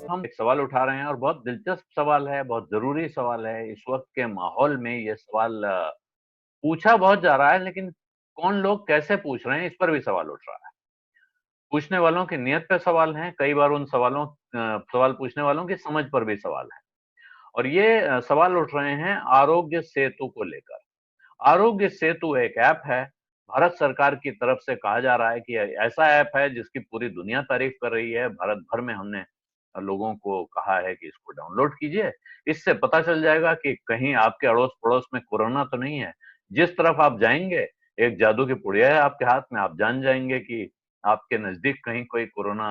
हम एक सवाल उठा रहे हैं और बहुत दिलचस्प सवाल है, बहुत ज़रूरी सवाल है। इस वक़्त के माहौल में ये सवाल पूछा बहुत जा रहा है, लेकिन कौन लोग कैसे पूछ रहे हैं, इस पर भी सवाल उठ रहा है। पूछने वालों की नीयत पे सवाल हैं, कई बार उन सवाल पूछने वालों की समझ पर भी सवाल है। और ये सवाल उठ रहे हैं आरोग्य सेतु को लेकर। आरोग्य सेतु एक ऐप है, भारत सरकार की तरफ से कहा जा रहा है कि ऐसा ऐप है जिसकी पूरी दुनिया तारीफ कर रही है। भारत भर में हमने लोगों को कहा है कि इसको डाउनलोड कीजिए। इससे पता चल जाएगा कि कहीं आपके अड़ोस-पड़ोस में कोरोना तो नहीं है। जिस तरफ आप जाएँगे, एक जादू की पुड़िया है आपके हाथ में, आप जान जाएँगे कि आपके नज़दीक कहीं कोई कोरोना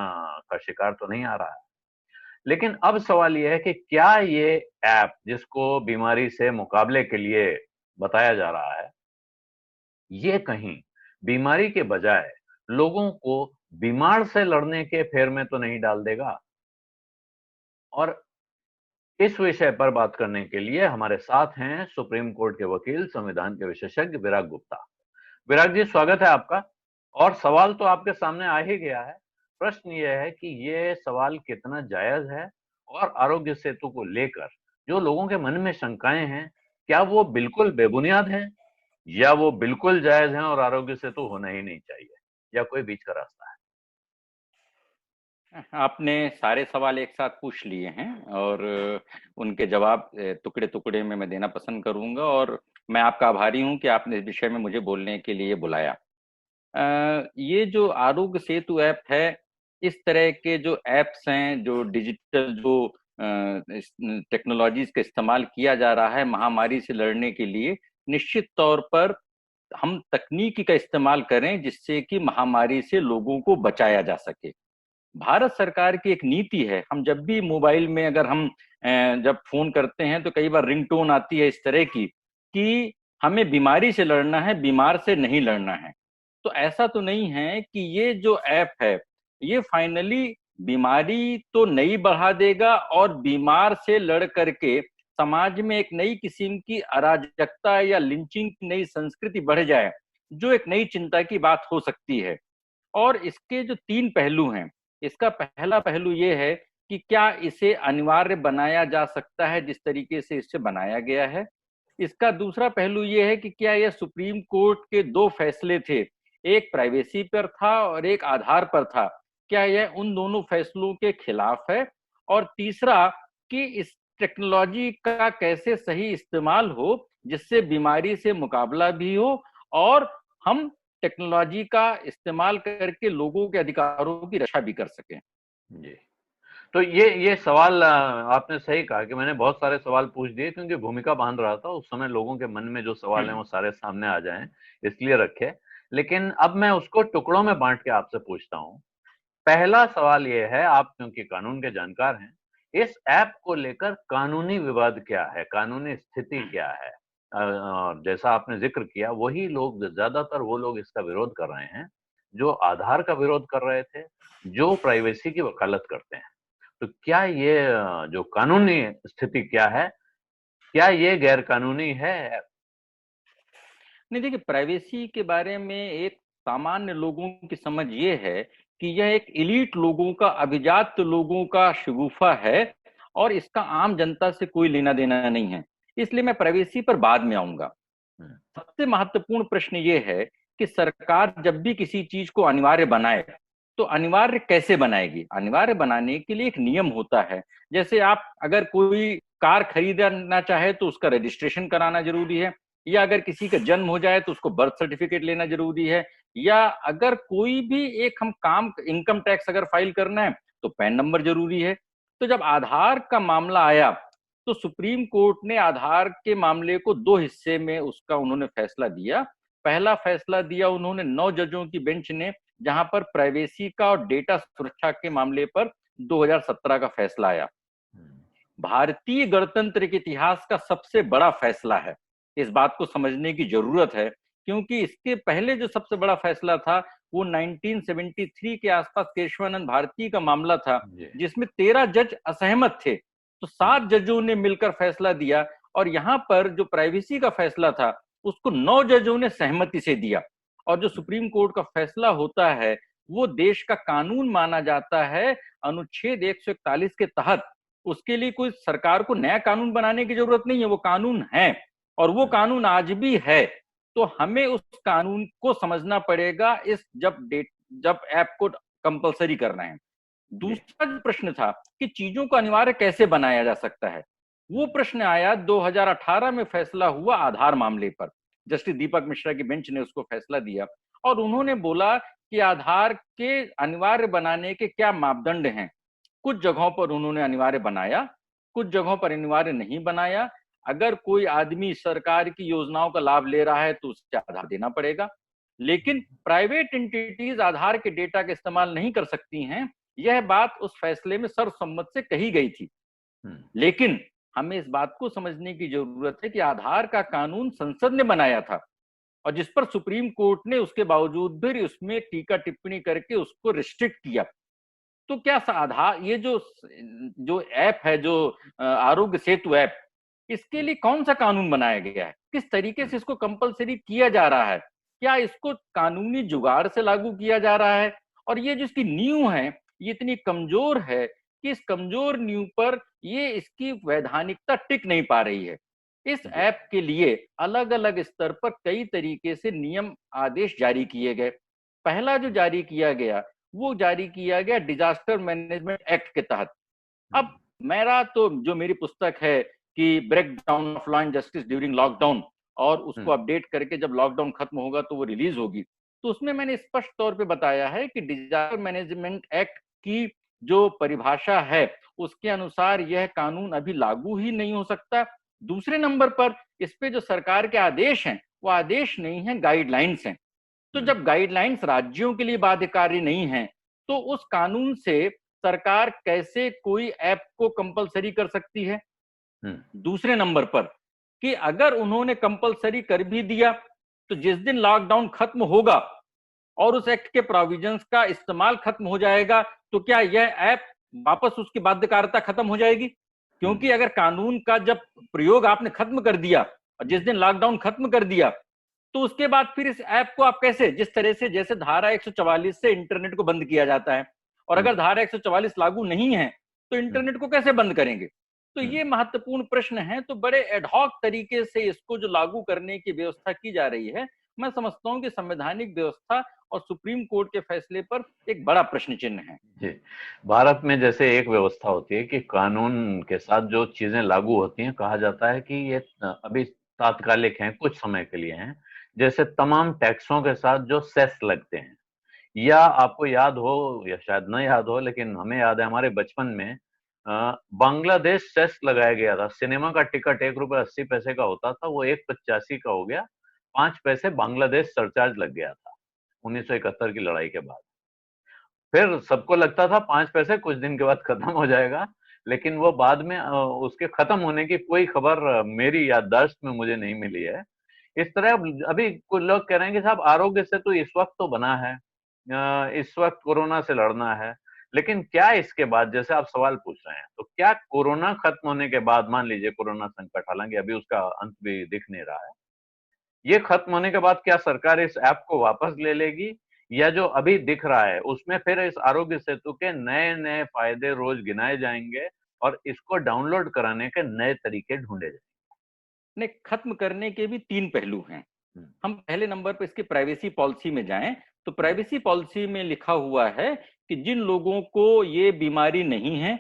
का शिकार तो नहीं आ रहा है। लेकिन अब सवाल ये है कि क्या ये ऐप जिसको बीमारी से मुकाबले के लिए बताया जा रहा है, ये कहीं बीमारी के बजाय लोगों को बीमार से लड़ने के फेर में तो नहीं डाल देगा? और इस विषय पर बात करने के लिए हमारे साथ हैं सुप्रीम कोर्ट के वकील, संविधान के विशेषज्ञ विराग गुप्ता। विराग जी, स्वागत है आपका। और सवाल तो आपके सामने आ ही गया है। प्रश्न ये है कि ये सवाल कितना जायज़ है और आरोग्य सेतु को लेकर जो लोगों के मन में शंकाएँ हैं, क्या वो बिल्कुल बेबुनियाद हैं या वो बिल्कुल जायज़ हैं और आरोग्य सेतु होना ही नहीं चाहिए, या कोई बीच का रास्ता है? आपने सारे सवाल एक साथ पूछ लिए हैं और उनके जवाब टुकड़े-टुकड़े में मैं देना पसंद करूँगा और मैं आपका आभारी हूँ कि आपने इस विषय में मुझे बोलने के लिए बुलाया। ये जो आरोग्य सेतु ऐप है, इस तरह के जो ऐप्स हैं, जो डिजिटल जो इस टेक्नोलॉजीज़ का इस्तेमाल किया जा रहा है महामारी से लड़ने के लिए, निश्चित तौर पर हम तकनीकी का इस्तेमाल करें जिससे कि महामारी से लोगों को बचाया जा सके। भारत सरकार की एक नीति है, हम जब भी मोबाइल में अगर हम जब फ़ोन करते हैं तो कई बार रिंगटोन आती है इस तरह की कि हमें बीमारी से लड़ना है, बीमार से नहीं लड़ना है। तो ऐसा तो नहीं है कि ये जो ऐप है, ये फाइनली बीमारी तो नहीं बढ़ा देगा और बीमार से लड़ करके समाज में एक नई किस्म की अराजकता या लिंचिंग की नई संस्कृति बढ़ जाए, जो एक नई चिंता की बात हो सकती है। और इसके जो 3 पहलू हैं, इसका पहला पहलू ये है कि क्या इसे अनिवार्य बनाया जा सकता है जिस तरीके से इसे बनाया गया है। इसका दूसरा पहलू ये है कि क्या यह सुप्रीम कोर्ट के 2 फैसले थे, एक प्राइवेसी पर था और एक आधार पर था, क्या यह उन दोनों फैसलों के खिलाफ है? और तीसरा कि इस टेक्नोलॉजी का कैसे सही इस्तेमाल हो, जिससे बीमारी से मुकाबला भी हो और हम टेक्नोलॉजी का इस्तेमाल करके लोगों के अधिकारों की रक्षा भी कर सकें। जी। तो ये सवाल आपने सही कहा कि मैंने बहुत सारे सवाल पूछ दिए क्योंकि भूमिका बाँध रहा था, उस समय लोगों के मन में जो सवाल हैं वो सारे सामने आ जाएँ, इसलिए रखे। लेकिन अब मैं उसको टुकड़ों में बाँट के आपसे पूछता हूँ। पहला सवाल ये है, आप क्योंकि कानून के जानकार हैं, इस ऐप को लेकर कानूनी विवाद क्या है? कानूनी स्थिति क्या है? जैसा आपने ज़िक्र किया, वही लोग ज़्यादातर वो लोग इसका विरोध कर रहे हैं, जो आधार का विरोध कर रहे थे, जो प्राइवेसी की वकालत करते हैं। तो क्या ये जो कानूनी स्थिति क्या है? क्या ये गैर कानूनी है? नहीं देखिए, प्राइवेसी के बारे में एक सामान्य लोगों की समझ ये है कि यह एक एलीट लोगों का, अभिजात लोगों का शगुफा है और इसका आम जनता से कोई लेना देना नहीं है। इसलिए मैं प्राइवेसी पर बाद में आऊंगा। हुँ, सबसे महत्वपूर्ण प्रश्न ये है कि सरकार जब भी किसी चीज को अनिवार्य बनाए तो अनिवार्य कैसे बनाएगी। अनिवार्य बनाने के लिए एक नियम होता है। जैसे आप अगर कोई कार खरीदना चाहे तो उसका रजिस्ट्रेशन कराना जरूरी है, या अगर किसी का जन्म हो जाए तो उसको बर्थ सर्टिफिकेट लेना जरूरी है, या अगर कोई भी एक हम काम इनकम टैक्स अगर फाइल करना है तो पैन नंबर जरूरी है। तो जब आधार का मामला आया तो सुप्रीम कोर्ट ने आधार के मामले को 2 हिस्से में उसका उन्होंने फैसला दिया। पहला फैसला दिया उन्होंने 9 जजों की बेंच ने, जहां पर प्राइवेसी का और डेटा सुरक्षा के मामले पर 2017 का फैसला आया। हुँ, भारतीय गणतंत्र के इतिहास का सबसे बड़ा फैसला है। इस बात को समझने की जरूरत है क्योंकि इसके पहले जो सबसे बड़ा फैसला था वो 1973 के आसपास केशवानंद भारती का मामला था, जी, जिसमें 13 जज असहमत थे, तो हुँ, 7 जजों ने मिलकर फैसला दिया। और यहाँ पर जो प्राइवेसी का फैसला था उसको 9 जजों ने सहमति से दिया। और जो हुँ, सुप्रीम कोर्ट का फैसला होता है वो देश का कानून माना जाता है अनुच्छेद 141 के तहत। उसके लिए कोई सरकार को नया कानून बनाने की जरूरत नहीं है, वो कानून है और वो कानून आज भी है। तो हमें उस कानून को समझना पड़ेगा इस जब ऐप को कंपलसरी करना है। दूसरा जो प्रश्न था कि चीजों को अनिवार्य कैसे बनाया जा सकता है, वो प्रश्न आया 2018 में फैसला हुआ आधार मामले पर। जस्टिस दीपक मिश्रा की बेंच ने उसको फैसला दिया और उन्होंने बोला कि आधार के अनिवार्य बनाने के क्या मापदंड हैं। कुछ जगहों पर उन्होंने अनिवार्य बनाया, कुछ जगहों पर अनिवार्य नहीं बनाया। अगर कोई आदमी सरकार की योजनाओं का लाभ ले रहा है तो उसे आधार देना पड़ेगा, लेकिन प्राइवेट एंटिटीज आधार के डेटा का इस्तेमाल नहीं कर सकती हैं। यह बात उस फैसले में सर्वसम्मत से कही गई थी। लेकिन हमें इस बात को समझने की जरूरत है कि आधार का कानून संसद ने बनाया था और जिस पर सुप्रीम कोर्ट ने उसके बावजूद भी उसमें टीका टिप्पणी करके उसको रिस्ट्रिक्ट किया। तो क्या आधार ये जो ऐप है, जो आरोग्य सेतु ऐप, इसके लिए कौन सा कानून बनाया गया है, किस तरीके से इसको कंपलसरी किया जा रहा है, क्या इसको कानूनी जुगाड़ से लागू किया जा रहा है? और ये जो इसकी नींव है ये इतनी कमजोर है कि इस कमजोर नींव पर ये इसकी वैधानिकता टिक नहीं पा रही है। इस ऐप के लिए अलग अलग स्तर पर कई तरीके से नियम आदेश जारी किए गए। पहला जो जारी किया गया वो जारी किया गया डिजास्टर मैनेजमेंट एक्ट के तहत। अब जो मेरी पुस्तक है कि break down of law and justice during lockdown, और उसको अपडेट करके जब लॉकडाउन खत्म होगा तो वो रिलीज होगी, तो उसमें मैंने स्पष्ट तौर पे बताया है कि डिजास्टर मैनेजमेंट एक्ट की जो परिभाषा है उसके अनुसार यह कानून अभी लागू ही नहीं हो सकता। दूसरे नंबर पर इस पे जो सरकार के आदेश हैं वो आदेश नहीं है, गाइडलाइंस हैं। तो जब गाइडलाइंस राज्यों के लिए बाध्यकारी नहीं है तो उस कानून से सरकार कैसे कोई ऐप को कंपलसरी कर सकती है? दूसरे नंबर पर कि अगर उन्होंने कंपलसरी कर भी दिया तो जिस दिन लॉकडाउन खत्म होगा और उस एक्ट के प्रोविजंस का इस्तेमाल खत्म हो जाएगा तो क्या यह ऐप वापस उसकी बाध्यकारिता खत्म हो जाएगी? क्योंकि अगर कानून का जब प्रयोग आपने खत्म कर दिया और जिस दिन लॉकडाउन खत्म कर दिया तो उसके बाद फिर इस ऐप को आप कैसे, जिस तरह से जैसे धारा 144 से इंटरनेट को बंद किया जाता है और अगर धारा 144 लागू नहीं है तो इंटरनेट को कैसे बंद करेंगे? तो ये महत्वपूर्ण प्रश्न है। तो बड़े एडहॉक तरीके से इसको जो लागू करने की व्यवस्था की जा रही है, मैं समझता हूं कि संवैधानिक व्यवस्था और सुप्रीम कोर्ट के फैसले पर एक बड़ा प्रश्न चिन्ह है। जी, भारत में जैसे एक व्यवस्था होती है कि कानून के साथ जो चीजें लागू होती हैं, कहा जाता है कि ये अभी तात्कालिक हैं, कुछ समय के लिए हैं। जैसे तमाम टैक्सों के साथ जो सेस लगते हैं, या आपको याद हो या शायद न याद हो, लेकिन हमें याद है हमारे बचपन में बांग्लादेश सेस लगाया गया था। सिनेमा का टिकट 1 रुपये 80 पैसे का होता था, वो 1 85 का हो गया। 5 पैसे बांग्लादेश सरचार्ज लग गया था 1971 की लड़ाई के बाद। फिर सबको लगता था 5 पैसे कुछ दिन के बाद खत्म हो जाएगा, लेकिन वो बाद में उसके खत्म होने की कोई खबर मेरी याददाश्त में मुझे नहीं मिली है। इस तरह अभी कुछ लोग कह रहे हैं कि साहब आरोग्य से तो इस वक्त तो बना है, इस वक्त कोरोना से लड़ना है, लेकिन क्या इसके बाद, जैसे आप सवाल पूछ रहे हैं, तो क्या कोरोना खत्म होने के बाद, मान लीजिए कोरोना संकट, हालांकि अभी उसका अंत भी दिख नहीं रहा है, ये खत्म होने के बाद क्या सरकार इस ऐप को वापस ले लेगी, या जो अभी दिख रहा है उसमें फिर इस आरोग्य सेतु के नए नए फायदे रोज गिनाए जाएंगे और इसको डाउनलोड कराने के नए तरीके ढूंढे जाएंगे? ने खत्म करने के भी 3 पहलू हैं। हम पहले नंबर पर इसकी प्राइवेसी पॉलिसी में जाएं तो प्राइवेसी पॉलिसी में लिखा हुआ है कि जिन लोगों को ये बीमारी नहीं है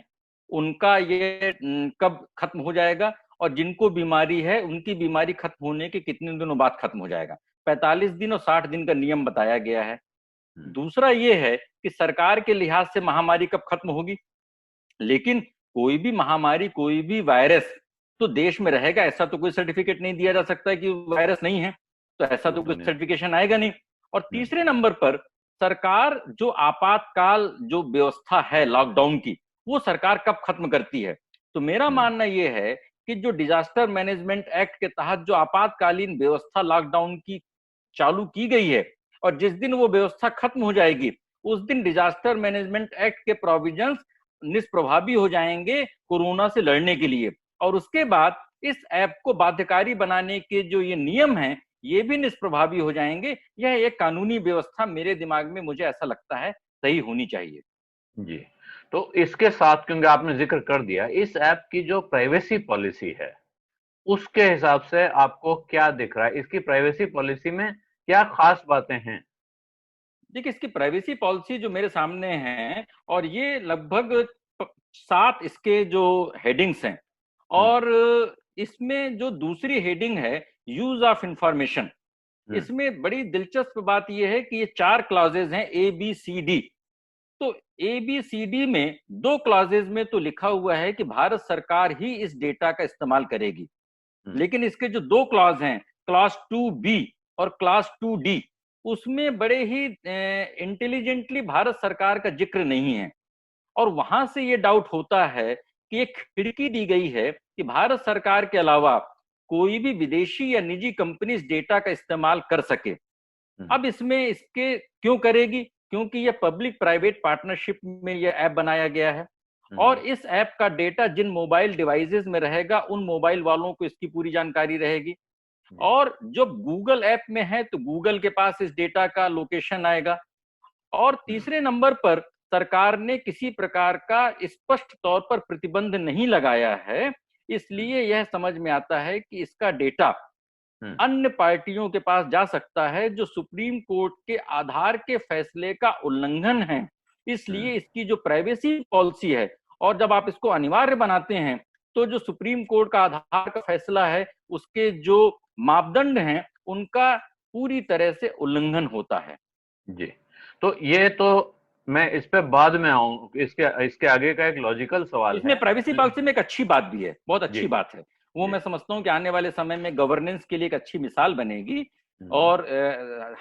उनका ये कब खत्म हो जाएगा, और जिनको बीमारी है उनकी बीमारी खत्म होने के कितने दिनों बाद खत्म हो जाएगा। 45 दिन और 60 दिन का नियम बताया गया है। दूसरा ये है कि सरकार के लिहाज से महामारी कब खत्म होगी, लेकिन कोई भी महामारी, कोई भी वायरस तो देश में रहेगा, ऐसा तो कोई सर्टिफिकेट नहीं दिया जा सकता कि वायरस नहीं है, तो ऐसा तो कोई सर्टिफिकेशन आएगा नहीं। और तीसरे नंबर पर सरकार जो आपातकाल जो व्यवस्था है लॉकडाउन की, वो सरकार कब खत्म करती है। तो मेरा मानना यह है कि जो डिजास्टर मैनेजमेंट एक्ट के तहत जो आपातकालीन व्यवस्था लॉकडाउन की चालू की गई है, और जिस दिन वो व्यवस्था खत्म हो जाएगी उस दिन डिजास्टर मैनेजमेंट एक्ट के प्रोविजंस निष्प्रभावी हो जाएंगे कोरोना से लड़ने के लिए। और उसके बाद इस ऐप को बाध्यकारी बनाने के जो ये नियम हैं ये भी निष्प्रभावी हो जाएंगे। यह एक कानूनी व्यवस्था मेरे दिमाग में, मुझे ऐसा लगता है, सही होनी चाहिए। जी। तो इसके साथ, क्योंकि आपने जिक्र कर दिया, इस ऐप की जो प्राइवेसी पॉलिसी है, उसके हिसाब से आपको क्या दिख रहा है? इसकी प्राइवेसी पॉलिसी में क्या खास बातें हैं? देखिए, इसकी प्राइवेसी पॉलिसी जो मेरे सामने है, और ये लगभग 7 इसके जो हेडिंग्स हैं, हम्म। और इसमें जो दूसरी हेडिंग है, यूज ऑफ इंफॉर्मेशन, हम्म। इसमें बड़ी दिलचस्प बात यह है कि ये 4 क्लॉजेज हैं, ए बी सी डी। तो ए बी सी डी में 2 क्लॉजेज में तो लिखा हुआ है कि भारत सरकार ही इस डेटा का इस्तेमाल करेगी, हम्म। लेकिन इसके जो 2 क्लॉज हैं, क्लॉज 2B और क्लॉज 2D, उसमें बड़े ही इंटेलिजेंटली भारत सरकार का जिक्र नहीं है। और वहां से ये डाउट होता है कि एक खिड़की दी गई है कि भारत सरकार के अलावा कोई भी विदेशी या निजी कंपनी इस डेटा का इस्तेमाल कर सके। हम्म। अब इसमें इसके क्यों करेगी? क्योंकि ये पब्लिक प्राइवेट पार्टनरशिप में ये ऐप बनाया गया है, और हम्म। इस ऐप का डेटा जिन मोबाइल डिवाइसेस में रहेगा, उन मोबाइल वालों को इसकी पूरी जानकारी रहेगी। जी। और जो गूगल ऐप में है, तो गूगल के पास इस डेटा का लोकेशन आएगा। और हम्म। तीसरे नंबर पर, सरकार ने किसी प्रकार का स्पष्ट तौर पर प्रतिबंध नहीं लगाया है, हम्म। इसलिए यह समझ में आता है कि इसका डेटा हम्म। अन्य पार्टियों के पास जा सकता है, जो सुप्रीम कोर्ट के आधार के फैसले का उल्लंघन है। हम्म। इसलिए इसकी जो प्राइवेसी पॉलिसी है, और जब आप इसको अनिवार्य बनाते हैं, तो जो सुप्रीम कोर्ट का आधार का फैसला है, उसके जो मापदंड हैं, उनका पूरी तरह से उल्लंघन होता है। जी। तो ये तो मैं इस पे बाद में आऊं, इसके इसके आगे का एक लॉजिकल सवाल इसमें है। प्राइवेसी पॉलिसी में एक अच्छी बात भी है, बहुत जी। अच्छी बात है। वो जी। मैं समझता हूँ कि आने वाले समय में गवर्नेंस के लिए एक अच्छी मिसाल बनेगी। हम्म। और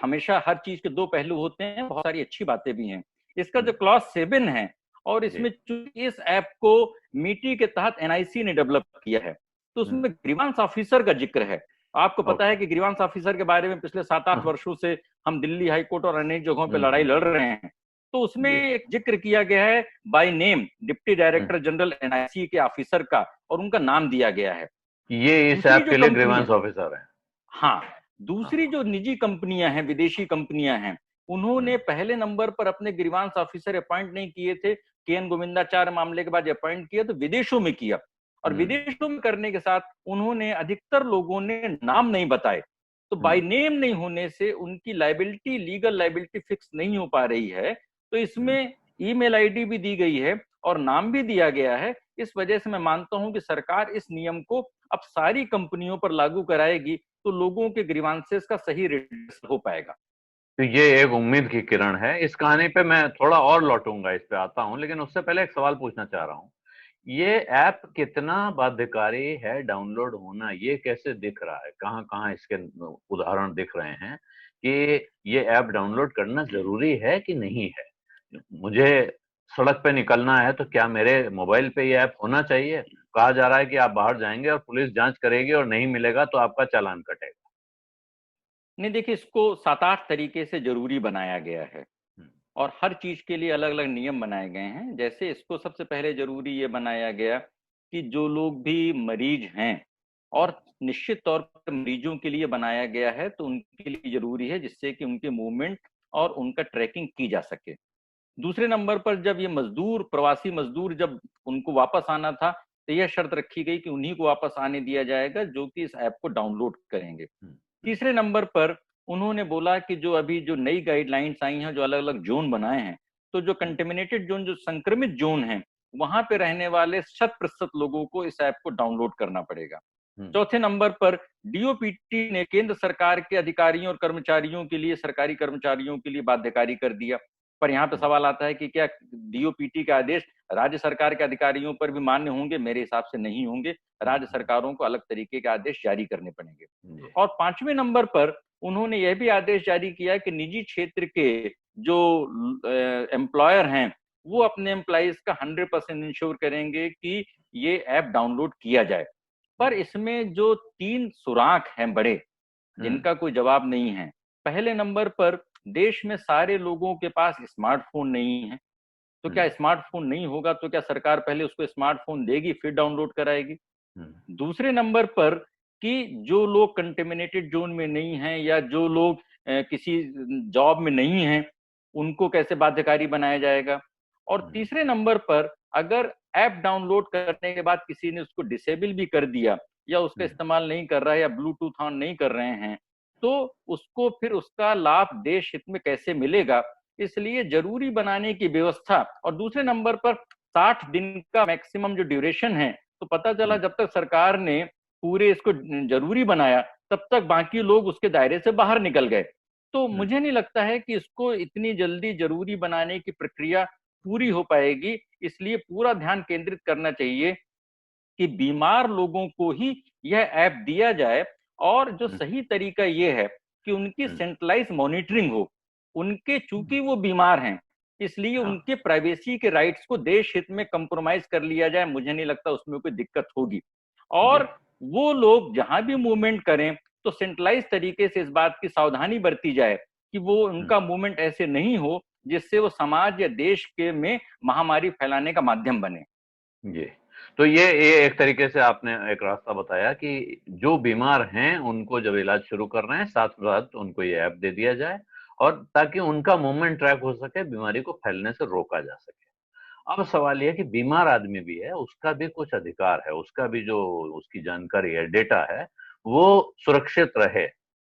हमेशा हर चीज के 2 पहलू होते हैं, बहुत सारी अच्छी बातें भी हैं। इसका जो हम्म। क्लॉज 7 है, और जी। इसमें चूंकि इस ऐप को मीटी के तहत एनआईसी ने डेवलप किया है, तो हम्म। उसमें ग्रीवांस ऑफिसर का जिक्र है। आपको पता है ओके। कि ग्रीवांस ऑफिसर के बारे में पिछले 7-8 वर्षों से हम दिल्ली हाईकोर्ट और अन्य जगहों पर लड़ाई लड़ रहे हैं। तो उसमें जी। एक जिक्र किया गया है by name, deputy hmm. Director general NIC के ऑफिसर का, और उनका नाम दिया गया है। ये इस दूसरी ऐप जो के लिए कंपनियां, ग्रीवेंस ऑफिसर है। हाँ, दूसरी हाँ। जो निजी कंपनियां हैं, विदेशी कंपनियां हैं, उन्होंने हम्म। पहले नंबर पर अपने ग्रीवांस ऑफिसर अपॉइंट नहीं किए थे। केएन गोविंदाचार्य मामले के बाद अपॉइंट किया तो विदेशों में किया, और हम्म। विदेशों में करने के साथ उन्होंने, अधिकतर लोगों ने नाम नहीं बताए। तो बाय हम्म। नेम नहीं होने से उनकी लाइबिलिटी, लीगल लाइबिलिटी फिक्स नहीं हो पा रही है। तो हम्म। इसमें ईमेल आईडी भी दी गई है और नाम भी दिया गया है। इस वजह से मैं मानता हूं कि सरकार इस नियम को अब सारी कंपनियों पर लागू कराएगी, तो लोगों के ग्रीवांसेस का सही रिड्रेस हो पाएगा। तो ये एक उम्मीद की किरण है। इस कहानी पे मैं थोड़ा और लौटूंगा, इस पे आता हूं, लेकिन उससे पहले एक सवाल पूछना चाह रहा हूं। ये ऐप कितना बाध्यकारी है डाउनलोड होना? ये कैसे दिख रहा है? कहाँ कहाँ इसके उदाहरण दिख रहे हैं कि ये ऐप डाउनलोड करना जरूरी है कि नहीं है? मुझे सड़क पे निकलना है तो क्या मेरे मोबाइल पे ये ऐप होना चाहिए? कहा जा रहा है कि आप बाहर जाएंगे और पुलिस जांच करेगी और नहीं मिलेगा तो आपका चालान कटेगा। नहीं, देखिए, इसको 7-8 तरीके से जरूरी बनाया गया है, हम्म। और हर चीज के लिए अलग अलग नियम बनाए गए हैं। जैसे इसको सबसे पहले जरूरी ये बनाया गया कि जो लोग भी मरीज हैं, और निश्चित तौर पर मरीजों के लिए बनाया गया है, तो उनके लिए जरूरी है, जिससे कि उनके मूवमेंट और उनका ट्रैकिंग की जा सके। दूसरे नंबर पर, जब ये मजदूर, प्रवासी मजदूर, जब उनको वापस आना था, तो यह शर्त रखी गई कि उन्हीं को वापस आने दिया जाएगा जो कि इस ऐप को डाउनलोड करेंगे। हम्म। तीसरे नंबर पर उन्होंने बोला कि जो अभी जो नई गाइडलाइंस आई हैं, जो अलग अलग जोन बनाए हैं, तो जो हम्म। कंटेमिनेटेड जोन, जो संक्रमित जोन है, वहां पे रहने वाले 100% लोगों को इस ऐप को डाउनलोड करना पड़ेगा। हम्म। चौथे नंबर पर, डीओपीटी ने केंद्र सरकार के अधिकारियों और कर्मचारियों के लिए, सरकारी कर्मचारियों के लिए बाध्यकारी कर दिया। पर यहाँ पे हम्म। सवाल आता है कि क्या डीओपीटी का आदेश राज्य सरकार के अधिकारियों पर भी मान्य होंगे? मेरे हिसाब से नहीं होंगे। राज्य सरकारों को अलग तरीके के आदेश जारी करने पड़ेंगे। जी। और पांचवें नंबर पर उन्होंने यह भी आदेश जारी किया कि निजी क्षेत्र के जो एम्प्लॉयर हैं, वो अपने एम्प्लॉइज का 100% इंश्योर करेंगे कि ये ऐप डाउनलोड किया जाए। पर इसमें जो 3 सुराख हैं बड़े, हम्म। जिनका कोई जवाब नहीं है। पहले नंबर पर, देश में सारे लोगों के पास स्मार्टफोन नहीं है। तो क्या हम्म। स्मार्टफोन नहीं होगा तो क्या सरकार पहले उसको स्मार्टफोन देगी फिर डाउनलोड कराएगी? हम्म। दूसरे नंबर पर, कि जो लोग कंटेमिनेटेड जोन में नहीं हैं या जो लोग किसी जॉब में नहीं हैं, उनको कैसे बाध्यकारी बनाया जाएगा। और तीसरे नंबर पर अगर ऐप डाउनलोड करने के बाद किसी ने उसको डिसेबल भी कर दिया या उसका इस्तेमाल नहीं कर रहा है या ब्लूटूथ ऑन नहीं कर रहे हैं, तो उसको फिर उसका लाभ देश हित में कैसे मिलेगा। इसलिए जरूरी बनाने की व्यवस्था, और दूसरे नंबर पर 60 दिन का मैक्सिमम जो ड्यूरेशन है, तो पता चला जब तक सरकार ने पूरे इसको जरूरी बनाया तब तक बाकी लोग उसके दायरे से बाहर निकल गए। तो मुझे नहीं लगता है कि इसको इतनी जल्दी जरूरी बनाने की प्रक्रिया पूरी हो पाएगी। इसलिए पूरा ध्यान केंद्रित करना चाहिए कि बीमार लोगों को ही यह ऐप दिया जाए, और जो सही तरीका यह है कि उनकी सेंट्रलाइज मॉनिटरिंग हो। उनके चूंकि वो बीमार हैं, इसलिए उनके प्राइवेसी के राइट्स को देश हित में कंप्रोमाइज कर लिया जाए। मुझे नहीं लगता उसमें कोई दिक्कत होगी। और वो लोग जहां भी मूवमेंट करें तो सेंट्रलाइज तरीके से इस बात की सावधानी बरती जाए कि वो उनका मूवमेंट ऐसे नहीं हो जिससे वो समाज या देश के में महामारी फैलाने का माध्यम बने। जी, तो ये एक तरीके से आपने एक रास्ता बताया कि जो बीमार हैं उनको जब इलाज शुरू कर रहे हैं, साथ-साथ उनको ये ऐप दे दिया जाए और ताकि उनका मूवमेंट ट्रैक हो सके, बीमारी को फैलने से रोका जा सके। अब सवाल ये है कि बीमार आदमी भी है, उसका भी कुछ अधिकार है, उसका भी जो उसकी जानकारी है, डेटा है, वो सुरक्षित रहे।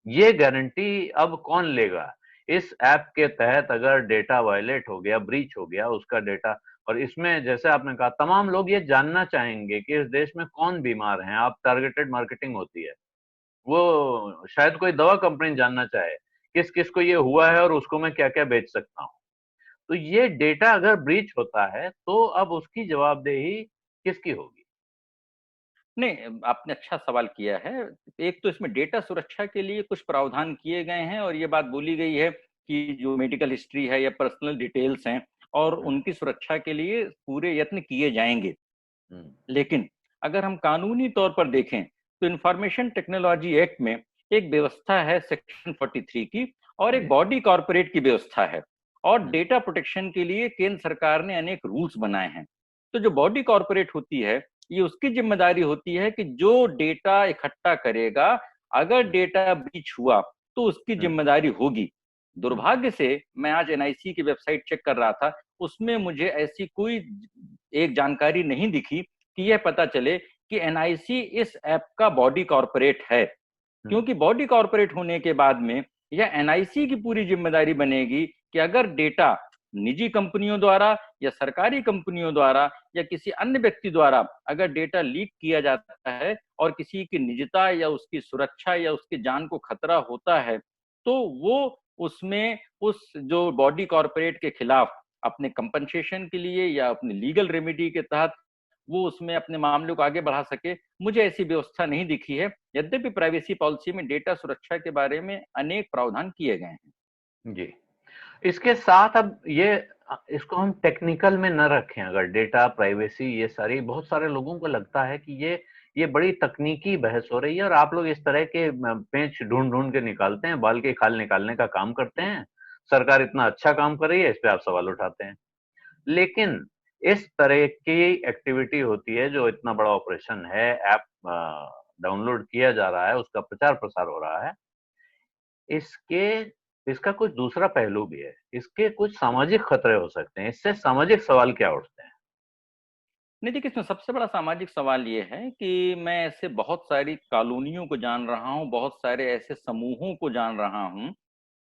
ये गारंटी अब कौन लेगा? इस ऐप के तहत अगर डेटा वायलेट हो गया, ब्रीच हो गया, उसका डेटा, और इसमें जैसे आपने कहा तमाम लोग ये जानना चाहेंगे कि इस देश में कौन बीमार हैं। आप टारगेटेड मार्केटिंग होती है। वो शायद कोई दवा कंपनी जानना चाहे, किस-किस को ये हुआ है और उसको मैं क्या-क्या बेच सकता हूँ। तो ये डेटा अगर ब्रीच होता है, तो अब उसकी जवाबदेही किसकी होगी? नहीं, आपने अच्छा सवाल किया है। एक तो इसमें डेटा सुरक्षा के लिए कुछ प्रावधान किए गए हैं और ये बात बोली गई है कि जो मेडिकल हिस्ट्री है या पर्सनल डिटेल्स हैं और उनकी सुरक्षा के लिए पूरे यत्न किए जाएंगे। लेकिन अगर हम कानूनी तौर पर देखें तो इंफॉर्मेशन टेक्नोलॉजी एक्ट में एक व्यवस्था है सेक्शन 43 की, और एक बॉडी कॉर्पोरेट की व्यवस्था है। और डेटा प्रोटेक्शन के लिए केंद्र सरकार ने अनेक रूल्स बनाए हैं। तो जो बॉडी कॉर्पोरेट होती है, ये उसकी जिम्मेदारी होती है कि जो डेटा इकट्ठा करेगा, अगर डेटा ब्रीच हुआ तो उसकी जिम्मेदारी होगी। दुर्भाग्य से मैं आज एनआईसी की वेबसाइट चेक कर रहा था, उसमें मुझे ऐसी कोई एक जानकारी नहीं दिखी कि यह पता चले कि एनआईसी इस ऐप का बॉडी कॉर्पोरेट है। क्योंकि बॉडी कॉर्पोरेट होने के बाद में यह एनआईसी की पूरी जिम्मेदारी बनेगी कि अगर डेटा निजी कंपनियों द्वारा या सरकारी कंपनियों द्वारा या किसी अन्य व्यक्ति द्वारा अगर डेटा लीक किया जाता है और किसी की निजता या उसकी सुरक्षा या उसकी जान को खतरा होता है, तो वो उसमें उस जो बॉडी कॉर्पोरेट के खिलाफ अपने कंपनसेशन के लिए या अपने लीगल रेमेडी के तहत वो उसमें अपने मामले को आगे बढ़ा सके। मुझे ऐसी व्यवस्था नहीं दिखी है, यद्यपि प्राइवेसी पॉलिसी में डेटा सुरक्षा के बारे में अनेक प्रावधान किए गए हैं। जी, इसके साथ अब ये इसको हम टेक्निकल में न रखें, अगर डेटा प्राइवेसी ये सारी, बहुत सारे लोगों को लगता है कि ये बड़ी तकनीकी बहस हो रही है और आप लोग इस तरह के पेंच ढूंढ के निकालते हैं, बाल के खाल निकालने का काम करते हैं। सरकार इतना अच्छा काम कर रही है, इस पे आप सवाल उठाते हैं। लेकिन इस तरह की एक्टिविटी होती है, जो इतना बड़ा ऑपरेशन है, ऐप डाउनलोड किया जा रहा है, उसका प्रचार प्रसार हो रहा है, इसके इसका कुछ दूसरा पहलू भी है। इसके कुछ सामाजिक खतरे हो सकते हैं। इससे सामाजिक सवाल क्या उठते हैं? नहीं, देखिए, इसमें सबसे बड़ा सामाजिक सवाल ये है कि मैं ऐसे बहुत सारी कॉलोनियों को जान रहा हूँ, बहुत सारे ऐसे समूहों को जान रहा हूँ,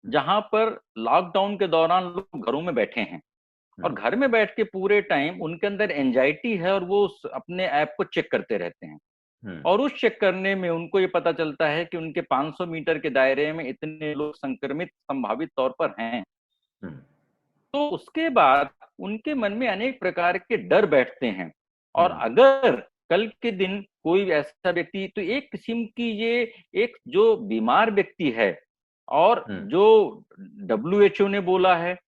जहां पर लॉकडाउन के दौरान लोग घरों में बैठे हैं और घर में बैठ के पूरे टाइम उनके अंदर एंजाइटी है और वो अपने ऐप को चेक करते रहते हैं। और उस चेक करने में उनको ये पता चलता है कि उनके 500 मीटर के दायरे में इतने लोग संक्रमित संभावित तौर पर हैं। तो उसके बाद उनके मन में अनेक प्रकार के डर बैठते हैं। और अगर कल के दिन कोई ऐसा व्यक्ति, तो एक किस्म की ये एक जो बीमार व्यक्ति है और जो WHO ने बोला है,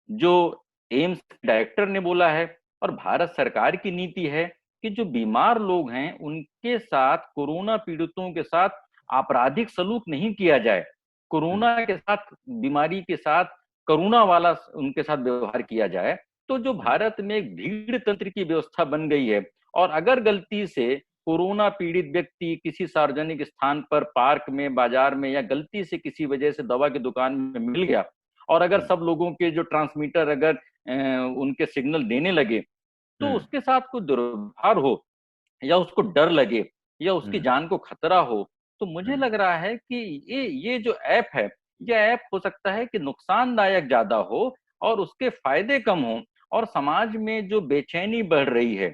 जो एम्स डायरेक्टर ने बोला है और भारत सरकार की नीति है कि जो बीमार लोग हैं उनके साथ, कोरोना पीड़ितों के साथ आपराधिक सलूक नहीं किया जाए। कोरोना के साथ, बीमारी के साथ करुणा वाला उनके साथ व्यवहार किया जाए। तो जो भारत में एक भीड़ तंत्र की व्यवस्था बन गई है, और अगर गलती से कोरोना पीड़ित व्यक्ति किसी सार्वजनिक स्थान पर, पार्क में, बाजार में, या गलती से किसी वजह से दवा की दुकान में मिल गया, और अगर सब लोगों के जो ट्रांसमीटर अगर उनके सिग्नल देने लगे, तो उसके साथ कोई दुर्व्यवहार हो या उसको डर लगे या उसकी जान को खतरा हो, तो मुझे लग रहा है कि ये जो ऐप है, ये ऐप हो सकता है कि नुकसानदायक ज्यादा हो और उसके फायदे कम हो, और समाज में जो बेचैनी बढ़ रही है,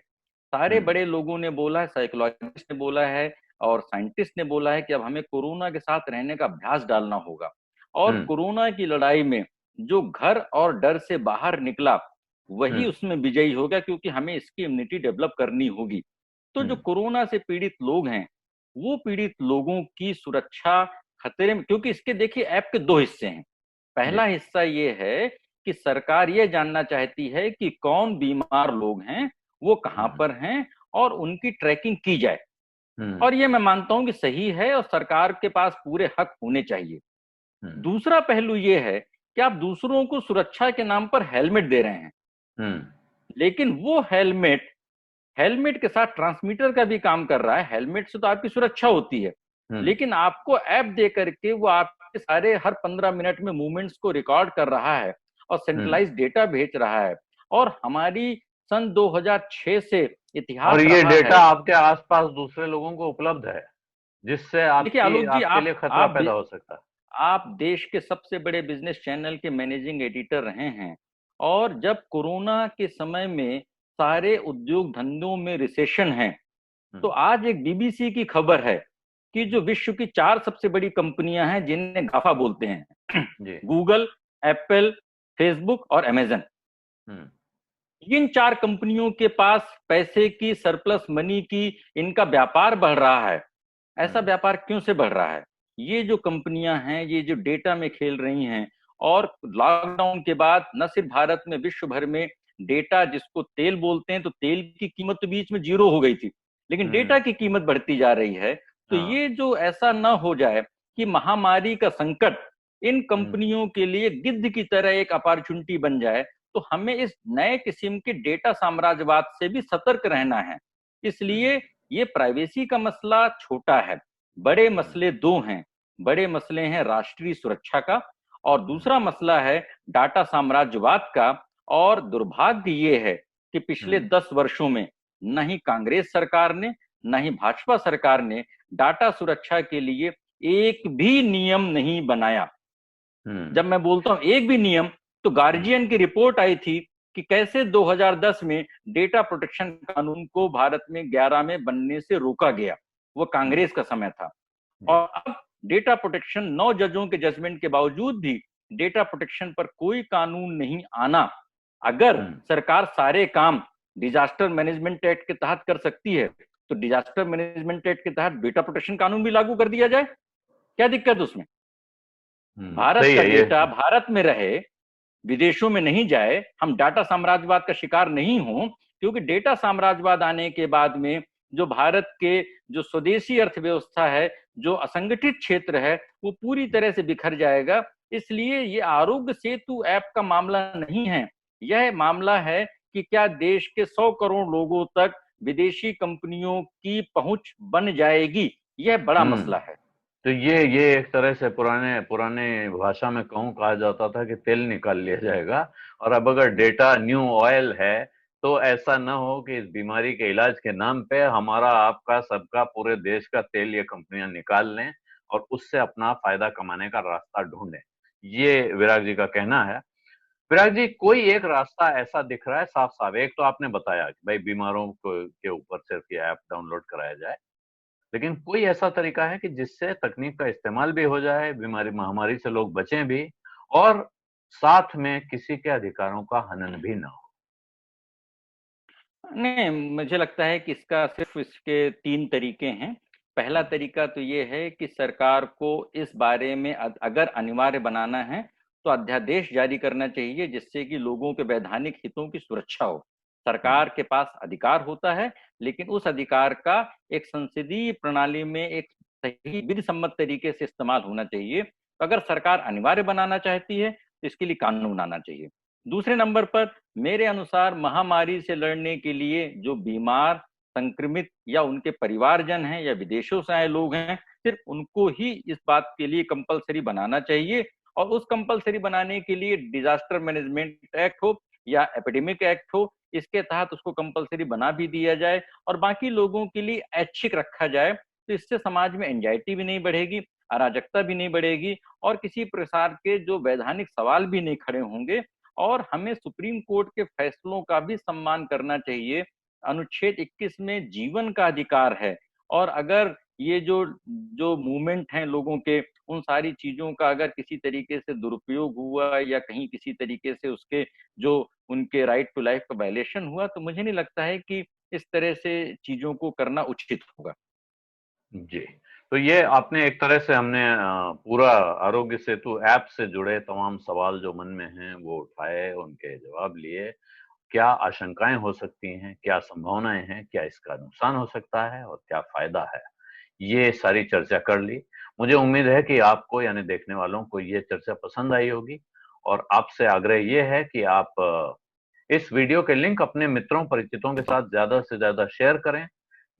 सारे बड़े लोगों ने बोला है, साइकोलॉजिस्ट ने बोला है और साइंटिस्ट ने बोला है कि अब हमें कोरोना के साथ रहने का अभ्यास डालना होगा, और कोरोना की लड़ाई में जो घर और डर से बाहर निकला वही उसमें विजयी होगा, क्योंकि हमें इसकी इम्यूनिटी डेवलप करनी होगी। तो जो कोरोना से पीड़ित लोग हैं, वो पीड़ित लोगों की सुरक्षा खतरे में, क्योंकि इसके देखिए ऐप के दो हिस्से हैं। पहला हिस्सा ये है कि सरकार ये जानना चाहती है कि कौन बीमार लोग हैं, वो कहाँ पर हैं, और उनकी ट्रैकिंग की जाए, और ये मैं मानता हूं कि सही है और सरकार के पास पूरे हक होने चाहिए। दूसरा पहलू ये है कि आप दूसरों को सुरक्षा के नाम पर हेलमेट दे रहे हैं, लेकिन वो हेलमेट के साथ ट्रांसमीटर का भी काम कर रहा है। हेलमेट से तो आपकी सुरक्षा होती है, लेकिन आपको ऐप दे करके वो आपके सारे हर 15 मिनट में मूवमेंट्स को रिकॉर्ड कर रहा है और सेंट्रलाइज डेटा भेज रहा है, और हमारी सन 2006 से इतिहास और ये रहा डेटा है। आपके आसपास दूसरे लोगों को उपलब्ध है, जिससे देखिए आपकी आलोक जी, आपके लिए खतरा पैदा हो सकता है। आप देश के सबसे बड़े बिजनेस चैनल के मैनेजिंग एडिटर रहे हैं, और जब कोरोना के समय में सारे उद्योग धंधों में रिसेशन है, तो आज एक बीबीसी की खबर है कि जो विश्व की 4 सबसे बड़ी कंपनियां हैं जिन्हें गाफा बोलते हैं, गूगल, एप्पल, फेसबुक और अमेजन, इन 4 कंपनियों के पास पैसे की सरप्लस मनी की, इनका व्यापार बढ़ रहा है। ऐसा व्यापार क्यों से बढ़ रहा है? ये जो कंपनियां हैं, ये जो डेटा में खेल रही हैं, और लॉकडाउन के बाद न सिर्फ भारत में, विश्व भर में डेटा, जिसको तेल बोलते हैं, तो तेल की कीमत तो बीच में 0 हो गई थी, लेकिन डेटा की कीमत बढ़ती जा रही है। तो ये जो ऐसा ना हो जाए कि महामारी का संकट इन कंपनियों के लिए गिद्ध की तरह एक अपॉर्चुनिटी बन जाए, तो हमें इस नए किस्म के डेटा साम्राज्यवाद से भी सतर्क रहना है। इसलिए ये प्राइवेसी का मसला छोटा है, बड़े मसले दो हैं। बड़े मसले हैं राष्ट्रीय सुरक्षा का, और दूसरा मसला है डाटा साम्राज्यवाद का। और दुर्भाग्य ये है कि पिछले 10 वर्षों में न ही कांग्रेस सरकार ने, न ही भाजपा सरकार ने डाटा सुरक्षा के लिए एक भी नियम नहीं बनाया। जब मैं बोलता हूं एक भी नियम, तो गार्जियन की रिपोर्ट आई थी कि कैसे 2010 में डेटा प्रोटेक्शन कानून को भारत में 11 में बनने से रोका गया, वो कांग्रेस का समय था। और अब डेटा प्रोटेक्शन 9 जजों के जजमेंट के बावजूद भी डेटा प्रोटेक्शन पर कोई कानून नहीं आना। अगर सरकार सारे काम डिजास्टर मैनेजमेंट एक्ट के तहत कर सकती है, तो डिजास्टर मैनेजमेंट एक्ट के तहत डेटा प्रोटेक्शन कानून भी लागू कर दिया जाए, क्या दिक्कत उसमें? भारत का डेटा भारत में रहे, विदेशों में नहीं जाए, हम डाटा साम्राज्यवाद का शिकार नहीं हो, क्योंकि डेटा साम्राज्यवाद आने के बाद में जो भारत के जो स्वदेशी अर्थव्यवस्था है, जो असंगठित क्षेत्र है, वो पूरी तरह से बिखर जाएगा। इसलिए ये आरोग्य सेतु ऐप का मामला नहीं है, यह मामला है कि क्या देश के 100 करोड़ लोगों तक विदेशी कंपनियों की पहुंच बन जाएगी, यह बड़ा मसला है। तो ये एक तरह से पुराने पुराने भाषा में कहा जाता था कि तेल निकाल लिया जाएगा, और अब अगर डेटा न्यू ऑयल है, तो ऐसा ना हो कि इस बीमारी के इलाज के नाम पे हमारा, आपका, सबका, पूरे देश का तेल ये कंपनियां निकाल लें और उससे अपना फायदा कमाने का रास्ता ढूंढें। ये विराग जी का कहना है। विराग जी, कोई एक रास्ता ऐसा दिख रहा है साफ साफ? एक तो आपने बताया कि भाई बीमारों के ऊपर सिर्फ ये ऐप डाउनलोड कराया जाए, लेकिन कोई ऐसा तरीका है कि जिससे तकनीक का इस्तेमाल भी हो जाए, बीमारी महामारी से लोग बचें भी, और साथ में किसी के अधिकारों का हनन भी ना हो? नहीं, मुझे लगता है कि इसका सिर्फ इसके 3 तरीके हैं। पहला तरीका तो ये है कि सरकार को इस बारे में अगर अनिवार्य बनाना है, तो अध्यादेश जारी करना चाहिए, जिससे कि लोगों के वैधानिक हितों की सुरक्षा हो। सरकार के पास अधिकार होता है, लेकिन उस अधिकार का एक संसदीय प्रणाली में एक सही विधि सम्मत तरीके से इस्तेमाल होना चाहिए। तो अगर सरकार अनिवार्य बनाना चाहती है, तो इसके लिए कानून आना चाहिए। दूसरे नंबर पर मेरे अनुसार महामारी से लड़ने के लिए जो बीमार, संक्रमित या उनके परिवारजन हैं या विदेशों से आए लोग हैं, सिर्फ उनको ही इस बात के लिए कंपलसरी बनाना चाहिए। और उस कंपलसरी बनाने के लिए डिजास्टर मैनेजमेंट एक्ट हो या एपिडेमिक एक्ट हो, इसके तहत उसको कंपलसरी बना भी दिया जाए और बाकी लोगों के लिए ऐच्छिक रखा जाए। तो इससे समाज में एंजाइटी भी नहीं बढ़ेगी, अराजकता भी नहीं बढ़ेगी और किसी प्रकार के जो वैधानिक सवाल भी नहीं खड़े होंगे। और हमें सुप्रीम कोर्ट के फैसलों का भी सम्मान करना चाहिए। अनुच्छेद 21 में जीवन का अधिकार है और अगर ये जो जो मूवमेंट हैं लोगों के, उन सारी चीजों का अगर किसी तरीके से दुरुपयोग हुआ या कहीं किसी तरीके से उसके जो उनके राइट टू लाइफ का वायलेशन हुआ, तो मुझे नहीं लगता है कि इस तरह से चीजों को करना उचित होगा। जी, तो ये आपने एक तरह से हमने पूरा आरोग्य सेतु ऐप से जुड़े तमाम सवाल जो मन में हैं वो उठाए, उनके जवाब लिए। क्या आशंकाएं हो सकती हैं, क्या संभावनाएं हैं, क्या इसका नुकसान हो सकता है और क्या फायदा है, ये सारी चर्चा कर ली। मुझे उम्मीद है कि आपको यानी देखने वालों को ये चर्चा पसंद आई होगी और आपसे आग्रह ये है कि आप इस वीडियो के लिंक अपने मित्रों परिचितों के साथ ज्यादा से ज्यादा शेयर करें।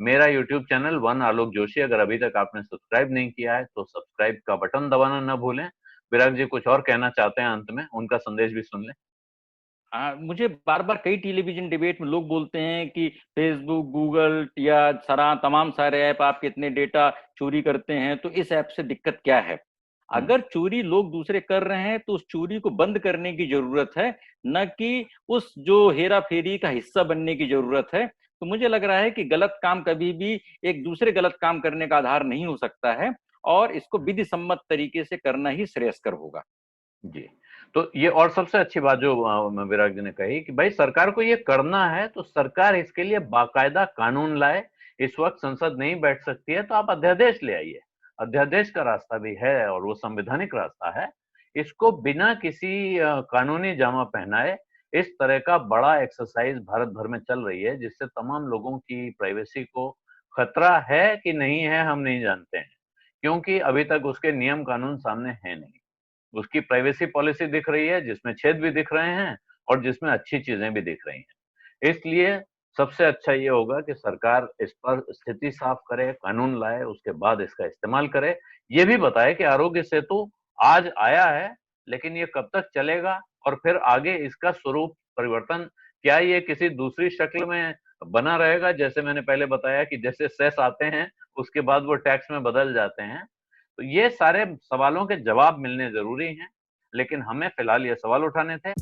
मेरा यूट्यूब चैनल वन आलोक जोशी अगर अभी तक आपने सब्सक्राइब नहीं किया है तो सब्सक्राइब का बटन दबाना न भूलें। विराग जी कुछ और कहना चाहते हैं अंत में, उनका संदेश भी सुन लें। मुझे बार बार कई टेलीविजन डिबेट में लोग बोलते हैं कि फेसबुक, गूगल या सारा तमाम सारे ऐप आपके इतने डेटा चोरी करते हैं, तो इस ऐप से दिक्कत क्या है? अगर चोरी लोग दूसरे कर रहे हैं तो उस चोरी को बंद करने की जरूरत है, न कि उस जो हेरा फेरी का हिस्सा बनने की जरूरत है। तो मुझे लग रहा है कि गलत काम कभी भी एक दूसरे गलत काम करने का आधार नहीं हो सकता है और इसको विधि सम्मत तरीके से करना ही श्रेयस्कर होगा। जी, तो ये और सबसे अच्छी बात जो विराग जी ने कही कि भाई सरकार को ये करना है तो सरकार इसके लिए बाकायदा कानून लाए। इस वक्त संसद नहीं बैठ सकती है तो आप अध्यादेश ले आइए। अध्यादेश का रास्ता भी है और वो संवैधानिक रास्ता है। इसको बिना किसी कानूनी जामा पहनाए इस तरह का बड़ा एक्सरसाइज भारत भर में चल रही है जिससे तमाम लोगों की प्राइवेसी को खतरा है कि नहीं है हम नहीं जानते हैं, क्योंकि अभी तक उसके नियम कानून सामने है नहीं। उसकी प्राइवेसी पॉलिसी दिख रही है जिसमें छेद भी दिख रहे हैं और जिसमें अच्छी चीजें भी दिख रही हैं। इसलिए सबसे अच्छा ये होगा कि सरकार इस पर स्थिति साफ करे, कानून लाए, उसके बाद इसका इस्तेमाल करे। ये भी बताए कि आरोग्य सेतु आज आया है लेकिन ये कब तक चलेगा और फिर आगे इसका स्वरूप परिवर्तन, क्या ये किसी दूसरी शक्ल में बना रहेगा, जैसे मैंने पहले बताया कि जैसे सेस आते हैं उसके बाद वो टैक्स में बदल जाते हैं। तो ये सारे सवालों के जवाब मिलने जरूरी हैं, लेकिन हमें फिलहाल ये सवाल उठाने थे।